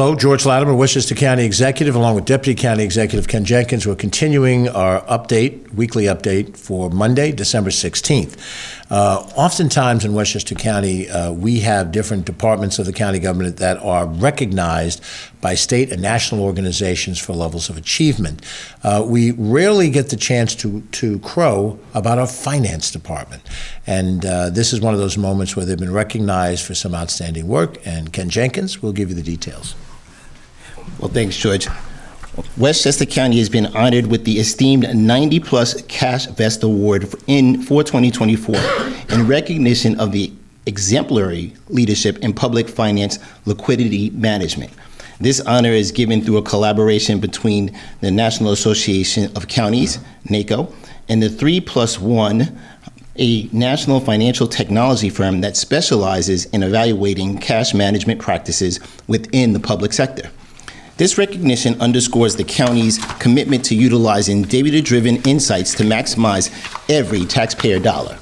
Hello, George Latimer, Westchester County Executive, along with Deputy County Executive Ken Jenkins. We're continuing our weekly update for Monday, December 16th. Oftentimes in Westchester County, we have different departments of the county government that are recognized by state and national organizations for levels of achievement. We rarely get the chance to crow about our finance department. And this is one of those moments where they've been recognized for some outstanding work. And Ken Jenkins will give you the details. Well, thanks, George. Westchester County has been honored with the esteemed 90-plus Cash Vest Award for 2024 in recognition of the exemplary leadership in public finance liquidity management. This honor is given through a collaboration between the National Association of Counties, NACO, and the 3+1, a national financial technology firm that specializes in evaluating cash management practices within the public sector. This recognition underscores the county's commitment to utilizing data-driven insights to maximize every taxpayer dollar.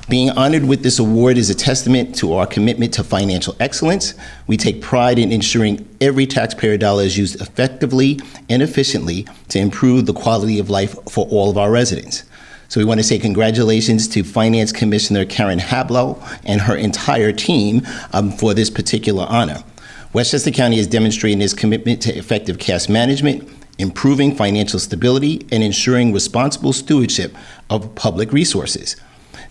Being honored with this award is a testament to our commitment to financial excellence. We take pride in ensuring every taxpayer dollar is used effectively and efficiently to improve the quality of life for all of our residents. So we want to say congratulations to Finance Commissioner Karen Hablow and her entire team for this particular honor. Westchester County is demonstrating its commitment to effective cash management, improving financial stability, and ensuring responsible stewardship of public resources.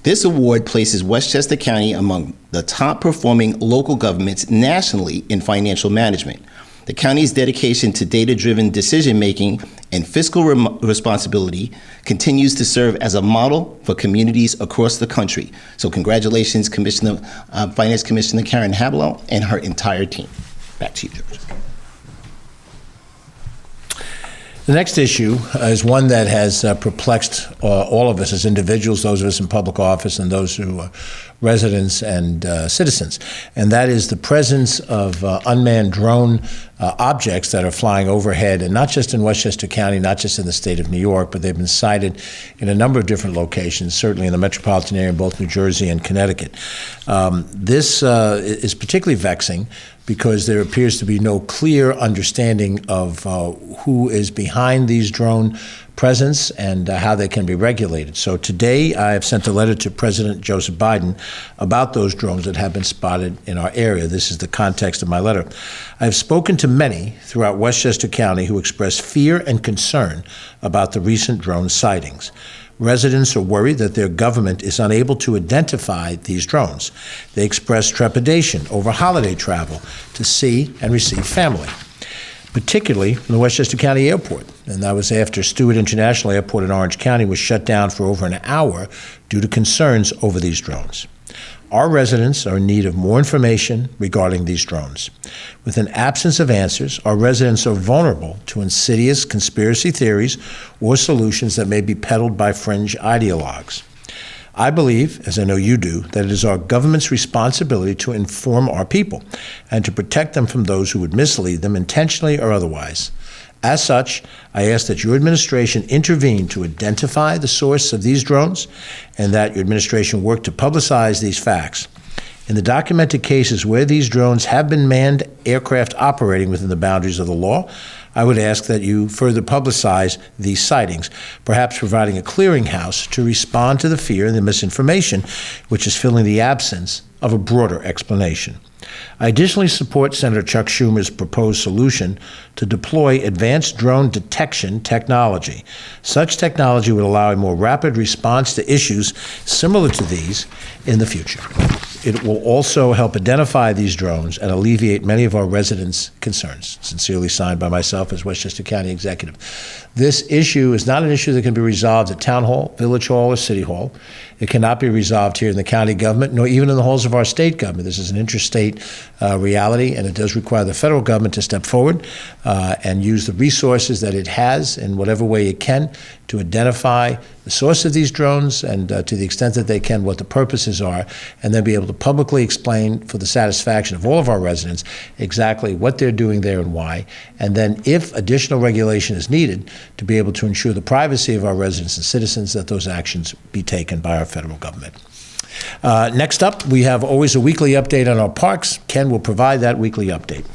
This award places Westchester County among the top performing local governments nationally in financial management. The county's dedication to data-driven decision-making and fiscal responsibility continues to serve as a model for communities across the country. So congratulations, Finance Commissioner Karen Hablow and her entire team. Back to you, George. The next issue is one that has perplexed all of us as individuals, those of us in public office and those who are residents and citizens, and that is the presence of unmanned drone objects that are flying overhead, and not just in Westchester County, not just in the state of New York, but they've been sighted in a number of different locations, certainly in the metropolitan area in both New Jersey and Connecticut. This is particularly vexing because there appears to be no clear understanding of who is behind these drone presence and how they can be regulated. So today I have sent a letter to President Joseph Biden about those drones that have been spotted in our area. This is the context of my letter. I have spoken to many throughout Westchester County who express fear and concern about the recent drone sightings. Residents are worried that their government is unable to identify these drones. They express trepidation over holiday travel to see and receive family, particularly from the Westchester County Airport. And that was after Stewart International Airport in Orange County was shut down for over an hour due to concerns over these drones. Our residents are in need of more information regarding these drones. With an absence of answers, our residents are vulnerable to insidious conspiracy theories or solutions that may be peddled by fringe ideologues. I believe, as I know you do, that it is our government's responsibility to inform our people and to protect them from those who would mislead them intentionally or otherwise. As such, I ask that your administration intervene to identify the source of these drones and that your administration work to publicize these facts. In the documented cases where these drones have been manned aircraft operating within the boundaries of the law, I would ask that you further publicize these sightings, perhaps providing a clearinghouse to respond to the fear and the misinformation which is filling the absence of a broader explanation. I additionally support Senator Chuck Schumer's proposed solution to deploy advanced drone detection technology. Such technology would allow a more rapid response to issues similar to these in the future. It will also help identify these drones and alleviate many of our residents' concerns. Sincerely signed by myself as Westchester County Executive. This issue is not an issue that can be resolved at Town Hall, Village Hall, or City Hall. It cannot be resolved here in the county government, nor even in the halls of our state government. This is an interstate reality, and it does require the federal government to step forward and use the resources that it has in whatever way it can to identify the source of these drones and to the extent that they can, what the purposes are, and then be able to publicly explain for the satisfaction of all of our residents exactly what they're doing there and why, and then if additional regulation is needed to be able to ensure the privacy of our residents and citizens, that those actions be taken by our federal government. Next up, we have always a weekly update on our parks. Ken will provide that weekly update.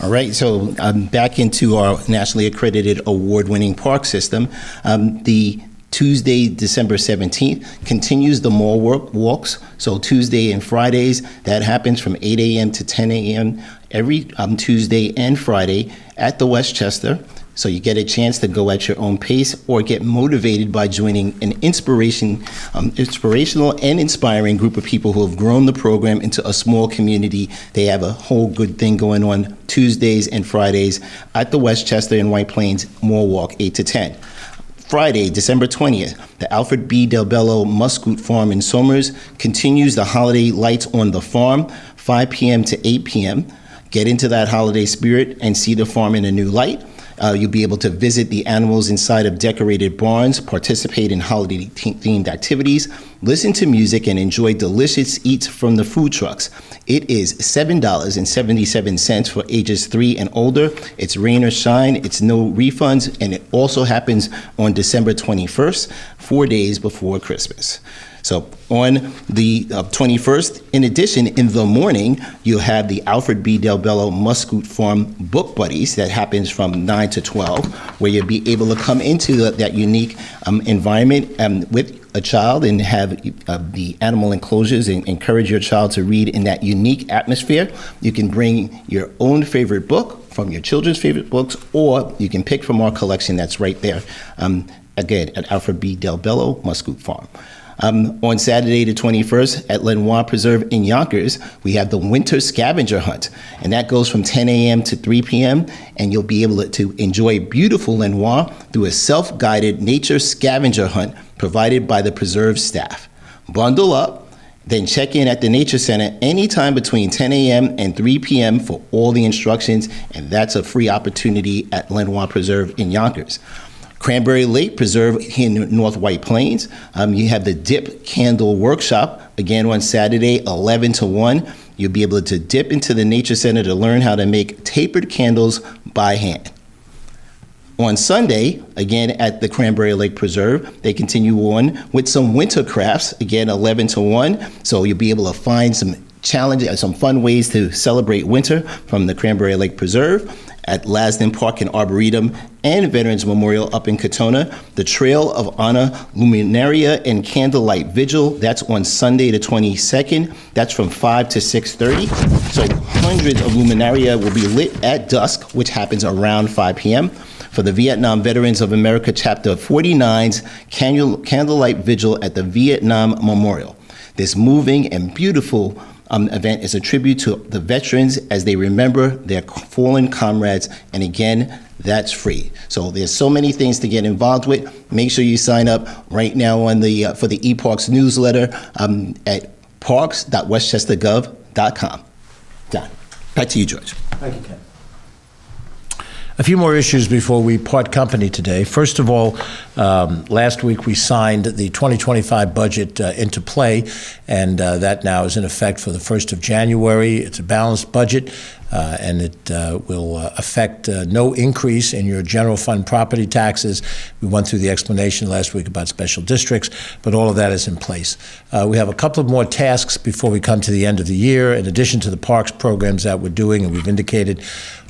All right, so back into our nationally accredited award-winning park system. The Tuesday, December 17th, continues the mall walks. So Tuesday and Fridays, that happens from 8 a.m. to 10 a.m. every Tuesday and Friday at the Westchester. So you get a chance to go at your own pace or get motivated by joining an inspirational and inspiring group of people who have grown the program into a small community. They have a whole good thing going on Tuesdays and Fridays at the Westchester and White Plains Mall Walk, 8 to 10. Friday, December 20th, the Alfred B. Del Bello Muscoot Farm in Somers continues the holiday lights on the farm, 5 p.m. to 8 p.m. Get into that holiday spirit and see the farm in a new light. You'll be able to visit the animals inside of decorated barns, participate in holiday-themed activities, listen to music, and enjoy delicious eats from the food trucks. It is $7.77 for ages 3 and older. It's rain or shine. It's no refunds, and it also happens on December 21st, 4 days before Christmas. So on the 21st, in addition, in the morning, you'll have the Alfred B. Del Bello Muscoot Farm Book Buddies that happens from 9 to 12, where you'll be able to come into that unique environment with a child and have the animal enclosures and encourage your child to read in that unique atmosphere. You can bring your own favorite book from your children's favorite books, or you can pick from our collection that's right there, again, at Alfred B. Del Bello Muscoot Farm. On Saturday the 21st at Lenoir Preserve in Yonkers, we have the Winter Scavenger Hunt, and that goes from 10 a.m. to 3 p.m., and you'll be able to enjoy beautiful Lenoir through a self-guided nature scavenger hunt provided by the preserve staff. Bundle up, then check in at the Nature Center anytime between 10 a.m. and 3 p.m. for all the instructions, and that's a free opportunity at Lenoir Preserve in Yonkers. Cranberry Lake Preserve in North White Plains. You have the Dip Candle Workshop, again on Saturday, 11 to 1. You'll be able to dip into the Nature Center to learn how to make tapered candles by hand. On Sunday, again at the Cranberry Lake Preserve, they continue on with some winter crafts, again 11 to 1. So you'll be able to find some challenges, some fun ways to celebrate winter from the Cranberry Lake Preserve. At Lasden Park and Arboretum and Veterans Memorial up in Katona, the Trail of Honor Luminaria and Candlelight Vigil, that's on Sunday the 22nd. That's from 5 to 6:30. So hundreds of luminaria will be lit at dusk, which happens around 5 p.m. for the Vietnam Veterans of America Chapter 49's Candlelight Vigil at the Vietnam Memorial. This moving and beautiful event is a tribute to the veterans as they remember their fallen comrades, and again, that's free. So there's so many things to get involved with. Make sure you sign up right now on the for the eParks newsletter at parks.westchestergov.com. Don, back to you, George. Thank you, Ken. A few more issues before we part company today. First of all, last week we signed the 2025 budget into play, and that now is in effect for the 1st of January. It's a balanced budget, and it will affect no increase in your general fund property taxes. We went through the explanation last week about special districts, but all of that is in place. We have a couple of more tasks before we come to the end of the year, in addition to the parks programs that we're doing, and we've indicated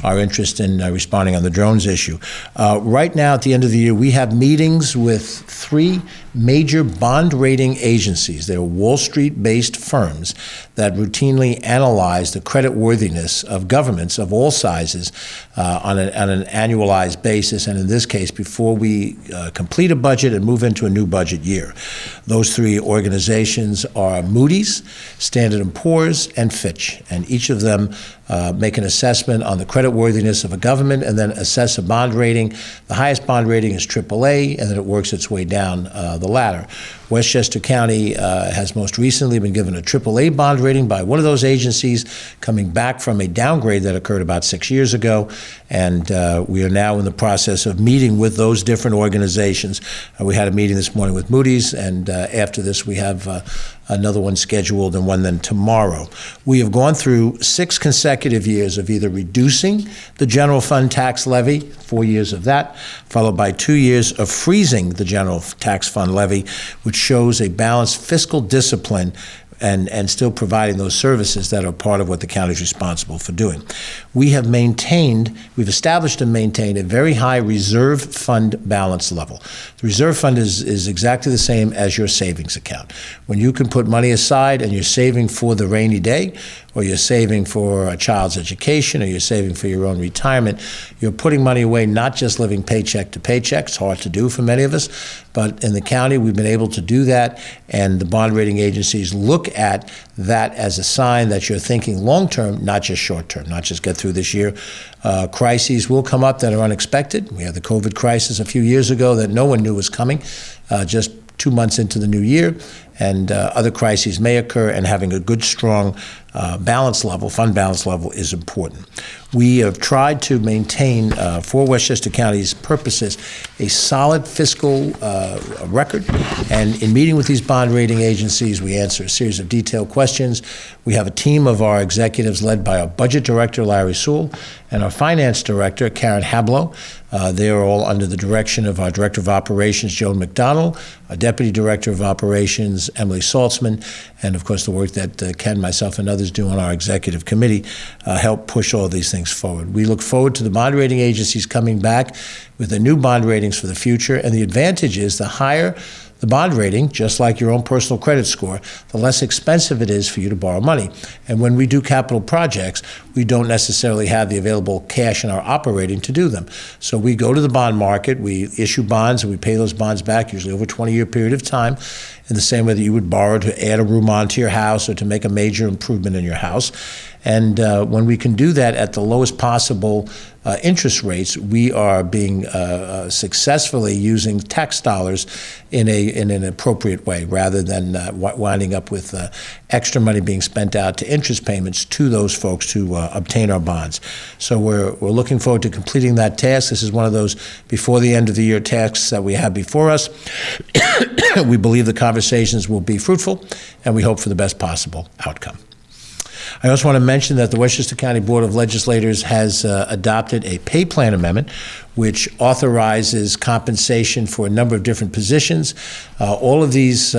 our interest in responding on the drones issue. Right now, at the end of the year, we have meetings with 3 major bond rating agencies. They're Wall Street-based firms that routinely analyze the creditworthiness of governments of all sizes on an annualized basis, and in this case, before we complete a budget and move into a new budget year. Those 3 organizations are Moody's, Standard & Poor's, and Fitch, and each of them make an assessment on the creditworthiness of a government and then assess a bond rating. The highest bond rating is AAA, and then it works its way down the ladder. Westchester County has most recently been given a AAA bond rating by one of those agencies, coming back from a downgrade that occurred about 6 years ago, and we are now in the process of meeting with those different organizations. We had a meeting this morning with Moody's, and after this we have another one scheduled and one then tomorrow. We have gone through 6 consecutive years of either reducing the general fund tax levy, 4 years of that, followed by 2 years of freezing the general tax fund levy, which shows a balanced fiscal discipline and still providing those services that are part of what the county is responsible for doing. We've established and maintained a very high reserve fund balance level. The reserve fund is exactly the same as your savings account. When you can put money aside and you're saving for the rainy day, or you're saving for a child's education, or you're saving for your own retirement, you're putting money away, not just living paycheck to paycheck. It's hard to do for many of us, but in the county, we've been able to do that, and the bond rating agencies look at that as a sign that you're thinking long-term, not just short-term, not just get through this year. Crises will come up that are unexpected. We had the COVID crisis a few years ago that no one knew was coming, just 2 months into the new year, and other crises may occur, and having a good, strong balance level, fund balance level, is important. We have tried to maintain, for Westchester County's purposes, a solid fiscal record, and in meeting with these bond rating agencies, we answer a series of detailed questions. We have a team of our executives led by our budget director, Larry Sewell, and our finance director, Karen Hablow. They are all under the direction of our director of operations, Joan McDonald, our deputy director of operations, Emily Saltzman, and of course the work that Ken, myself, and others do on our executive committee help push all these things forward. We look forward to the bond rating agencies coming back with the new bond ratings for the future, and the advantage is the higher the bond rating, just like your own personal credit score, the less expensive it is for you to borrow money. And when we do capital projects, we don't necessarily have the available cash in our operating to do them. So we go to the bond market, we issue bonds, and we pay those bonds back, usually over a 20-year period of time, in the same way that you would borrow to add a room onto your house or to make a major improvement in your house. And when we can do that at the lowest possible interest rates, we are being successfully using tax dollars in an appropriate way, rather than winding up with extra money being spent out to interest payments to those folks to obtain our bonds. So we're looking forward to completing that task. This is one of those before the end of the year tasks that we have before us. We believe the conversations will be fruitful, and we hope for the best possible outcome. I also want to mention that the Westchester County Board of Legislators has adopted a pay plan amendment which authorizes compensation for a number of different positions. All of these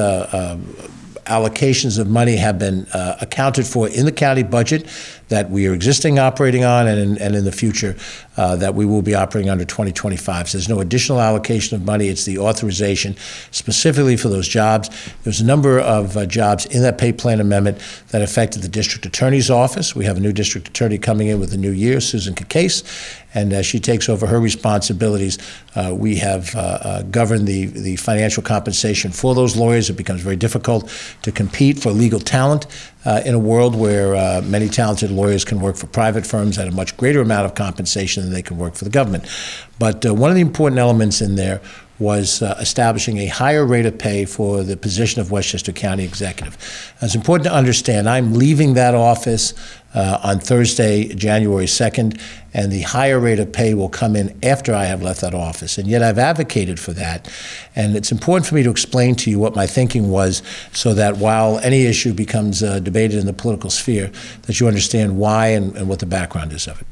allocations of money have been accounted for in the county budget that we are existing operating on, and in the future that we will be operating under 2025. So there's no additional allocation of money. It's the authorization specifically for those jobs. There's a number of jobs in that pay plan amendment that affected the district attorney's office. We have a new district attorney coming in with the new year, Susan Cacase, and as she takes over her responsibilities, we have governed the financial compensation for those lawyers. It becomes very difficult to compete for legal talent in a world where many talented lawyers can work for private firms at a much greater amount of compensation than they can work for the government. But one of the important elements in there was establishing a higher rate of pay for the position of Westchester County Executive. It's important to understand I'm leaving that office on Thursday, January 2nd, and the higher rate of pay will come in after I have left that office. And yet I've advocated for that. And it's important for me to explain to you what my thinking was, so that while any issue becomes debated in the political sphere, that you understand why and what the background is of it.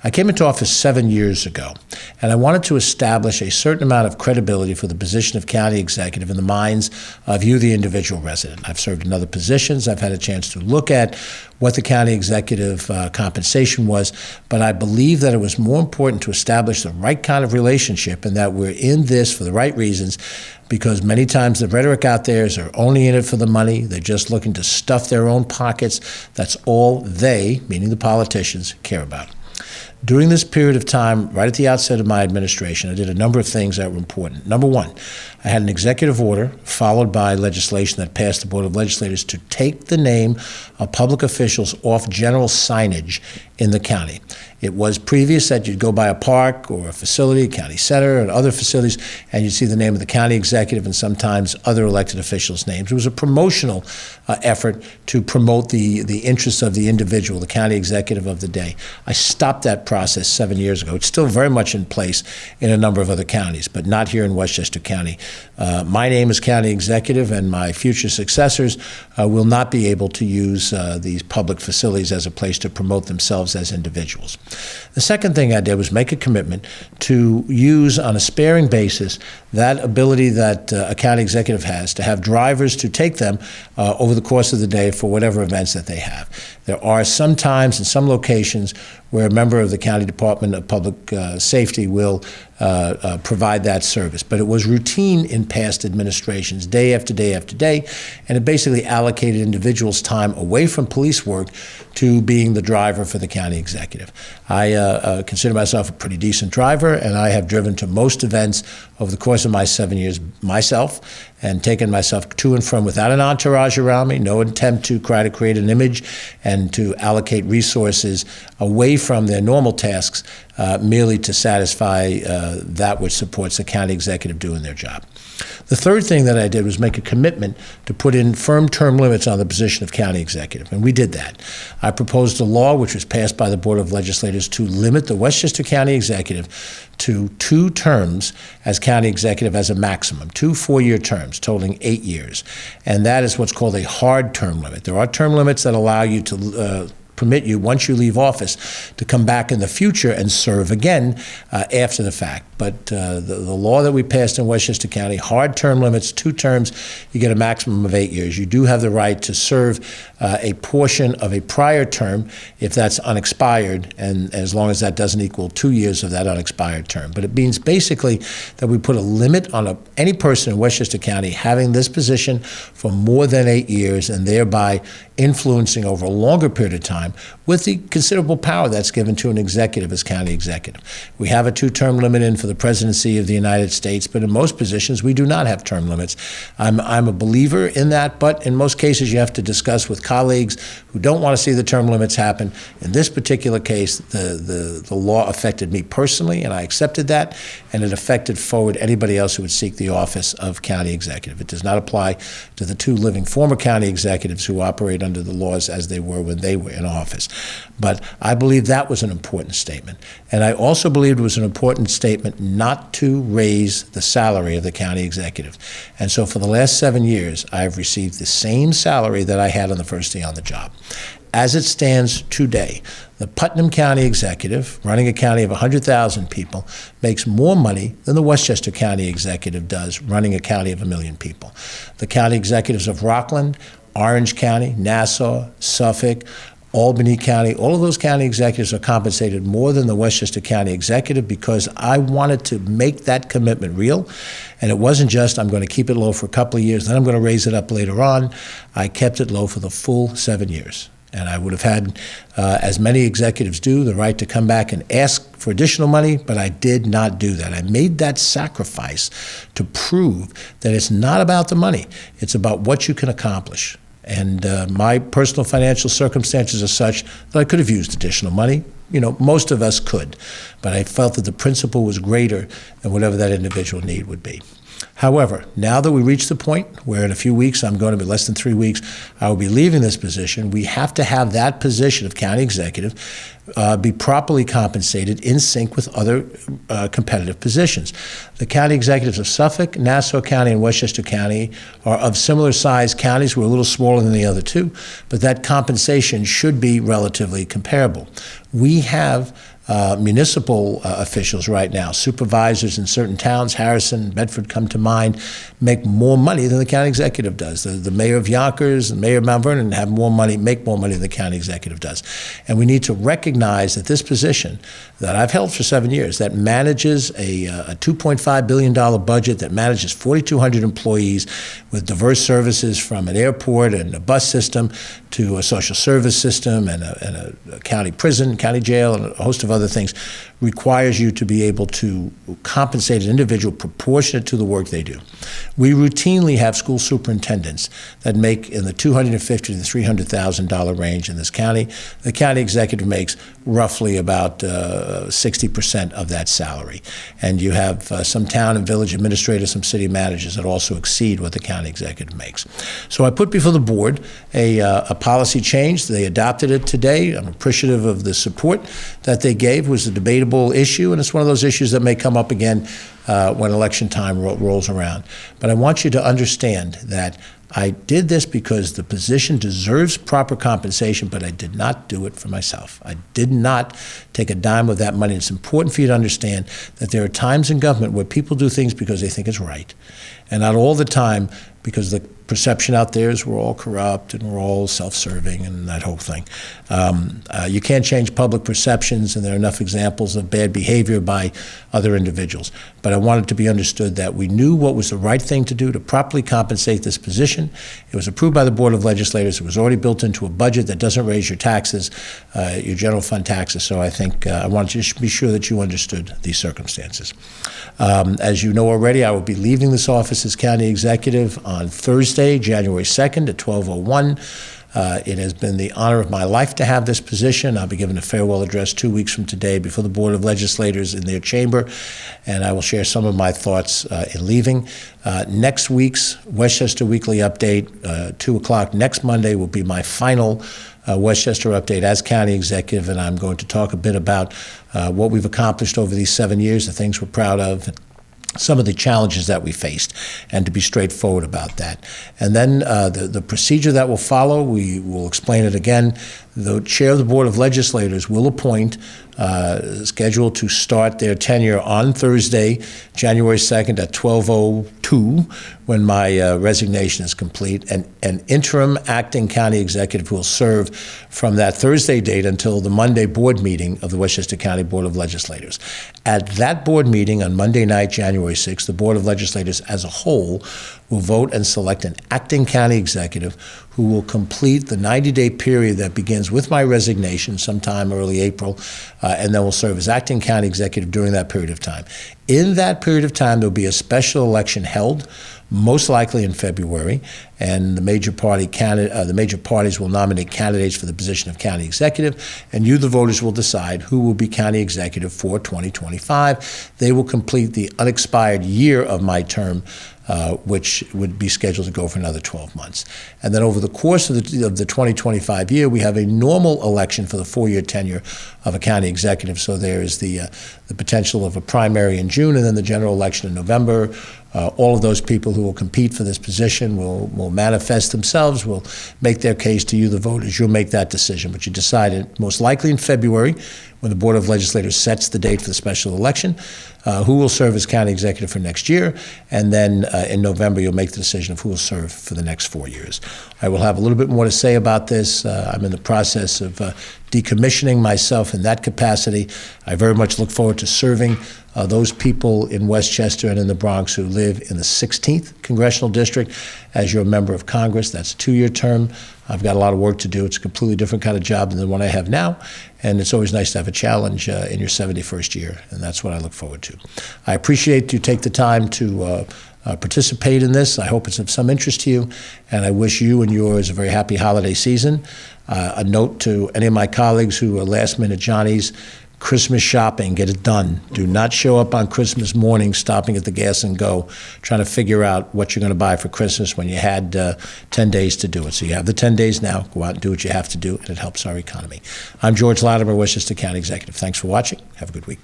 I came into office 7 years ago, and I wanted to establish a certain amount of credibility for the position of county executive in the minds of you, the individual resident. I've served in other positions. I've had a chance to look at what the county executive compensation was, but I believe that it was more important to establish the right kind of relationship, and that we're in this for the right reasons, because many times the rhetoric out there is they're only in it for the money. They're just looking to stuff their own pockets. That's all they, meaning the politicians, care about. During this period of time, right at the outset of my administration, I did a number of things that were important. Number one, I had an executive order followed by legislation that passed the Board of Legislators to take the name of public officials off general signage in the county. It was previous that you'd go by a park or a facility, a county center, and other facilities, and you'd see the name of the county executive and sometimes other elected officials' names. It was a promotional effort to promote the interests of the individual, the county executive of the day. I stopped that process 7 years ago. It's still very much in place in a number of other counties, but not here in Westchester County. My name as county executive, and my future successors will not be able to use these public facilities as a place to promote themselves as individuals. The second thing I did was make a commitment to use on a sparing basis that ability that a county executive has to have drivers to take them over the course of the day for whatever events that they have. There are some times in some locations where a member of the County Department of Public Safety will provide that service. But it was routine in past administrations, day after day after day, and it basically allocated individuals' time away from police work to being the driver for the county executive. I consider myself a pretty decent driver, and I have driven to most events over the course of my 7 years myself and taken myself to and from without an entourage around me, no attempt to try to create an image and to allocate resources away from their normal tasks merely to satisfy that which supports the county executive doing their job. The third thing that I did was make a commitment to put in firm term limits on the position of county executive, and we did that. I proposed a law which was passed by the Board of Legislators to limit the Westchester County executive to 2 terms as county executive as a maximum, 2 4-year terms totaling 8 years. And that is what's called a hard term limit. There are term limits that allow you to permit you, once you leave office, to come back in the future and serve again after the fact. But the law that we passed in Westchester County, hard term limits, 2 terms, you get a maximum of 8 years. You do have the right to serve a portion of a prior term if that's unexpired, and as long as that doesn't equal 2 years of that unexpired term. But it means basically that we put a limit on any person in Westchester County having this position for more than 8 years, and thereby influencing over a longer period of time with the considerable power that's given to an executive as county executive. We have a 2-term limit in for the presidency of the United States, but in most positions we do not have term limits. I'm a believer in that, but in most cases you have to discuss with colleagues who don't want to see the term limits happen. In this particular case, the law affected me personally, and I accepted that, and it affected forward anybody else who would seek the office of county executive. It does not apply to the 2 living former county executives who operate under the laws as they were when they were in office. But I believe that was an important statement. And I also believed it was an important statement not to raise the salary of the county executive. And so for the last 7 years, I've received the same salary that I had on the first day on the job. As it stands today, the Putnam County executive, running a county of 100,000 people, makes more money than the Westchester County executive does, running a county of 1 million people. The county executives of Rockland, Orange County, Nassau, Suffolk, Albany County, all of those county executives are compensated more than the Westchester County executive because I wanted to make that commitment real. And it wasn't just, I'm going to keep it low for a couple of years, then I'm going to raise it up later on. I kept it low for the full 7 years. And I would have had, as many executives do, the right to come back and ask for additional money, but I did not do that. I made that sacrifice to prove that it's not about the money. It's about what you can accomplish. And my personal financial circumstances are such that I could have used additional money. You know, most of us could. But I felt that the principle was greater than whatever that individual need would be. However, now that we reach the point where in a few weeks, I'm going to be less than 3 weeks, I will be leaving this position, we have to have that position of county executive be properly compensated in sync with other competitive positions. The county executives of Suffolk, Nassau County, and Westchester County are of similar size counties. We're a little smaller than the other 2, but that compensation should be relatively comparable. We have municipal officials right now, supervisors in certain towns, Harrison, Bedford come to mind, make more money than the county executive does. The mayor of Yonkers, the mayor of Mount Vernon have more money, make more money than the county executive does. And we need to recognize that this position that I've held for 7 years, that manages a $2.5 billion budget, that manages 4,200 employees with diverse services from an airport and a bus system to a social service system and a county prison, county jail, and a host of other things, requires you to be able to compensate an individual proportionate to the work they do. We routinely have school superintendents that make in the $250,000 to $300,000 range in this county. The county executive makes roughly about 60% of that salary. And you have some town and village administrators, some city managers that also exceed what the county executive makes. So I put before the board a policy change. They adopted it today. I'm appreciative of the support that they gave gave was a debatable issue, and it's one of those issues that may come up again when election time rolls around. But I want you to understand that I did this because the position deserves proper compensation, but I did not do it for myself. I did not take a dime of that money. It's important for you to understand that there are times in government where people do things because they think it's right, and not all the time because the perception out there is we're all corrupt and we're all self-serving and that whole thing. You can't change public perceptions, and there are enough examples of bad behavior by other individuals. But I wanted to be understood that we knew what was the right thing to do to properly compensate this position. It was approved by the Board of Legislators. It was already built into a budget that doesn't raise your taxes, your general fund taxes. So I think I wanted to be sure that you understood these circumstances. As you know already, I will be leaving this office as county executive on Thursday, January 2nd at 12:01. It has been the honor of my life to have this position. I'll be giving a farewell address 2 weeks from today before the Board of Legislators in their chamber, and I will share some of my thoughts in leaving. Next week's Westchester Weekly Update, 2 o'clock next Monday, will be my final Westchester Update as county executive, and I'm going to talk a bit about what we've accomplished over these 7 years, the things we're proud of, some of the challenges that we faced, and to be straightforward about that. And then the procedure that will follow, we will explain it again. The chair of the Board of Legislators will appoint, scheduled to start their tenure on Thursday, January 2nd at 12:02, when my resignation is complete, an interim acting county executive who will serve from that Thursday date until the Monday board meeting of the Westchester County Board of Legislators. At that board meeting on Monday night, January 6th, the Board of Legislators as a whole will vote and select an acting county executive who will complete the 90-day period that begins with my resignation sometime early April, and then will serve as acting county executive during that period of time. In that period of time, there will be a special election held, most likely in February, and the major parties will nominate candidates for the position of county executive, and you, the voters, will decide who will be county executive for 2025. They will complete the unexpired year of my term, which would be scheduled to go for another 12 months. And then over the course of the 2025 year, we have a normal election for the 4-year tenure of a county executive. So there is the potential of a primary in June and then the general election in November. All of those people who will compete for this position will manifest themselves, will make their case to you, the voters. You'll make that decision. But you decide it most likely in February, when the Board of Legislators sets the date for the special election, who will serve as county executive for next year, and then in November you'll make the decision of who will serve for the next 4 years. I will have a little bit more to say about this. I'm in the process of decommissioning myself in that capacity. I very much look forward to serving those people in Westchester and in the Bronx who live in the 16th Congressional District as your member of Congress. That's a 2-year term. I've got a lot of work to do. It's a completely different kind of job than the one I have now, and it's always nice to have a challenge in your 71st year, and that's what I look forward to. I appreciate you take the time to participate in this. I hope it's of some interest to you, and I wish you and yours a very happy holiday season. A note to any of my colleagues who are last-minute Johnnies: Christmas shopping, get it done. Do not show up on Christmas morning stopping at the gas and go, trying to figure out what you're going to buy for Christmas when you had 10 days to do it. So you have the 10 days now. Go out and do what you have to do, and it helps our economy. I'm George Latimer, Westchester County Executive. Thanks for watching. Have a good week.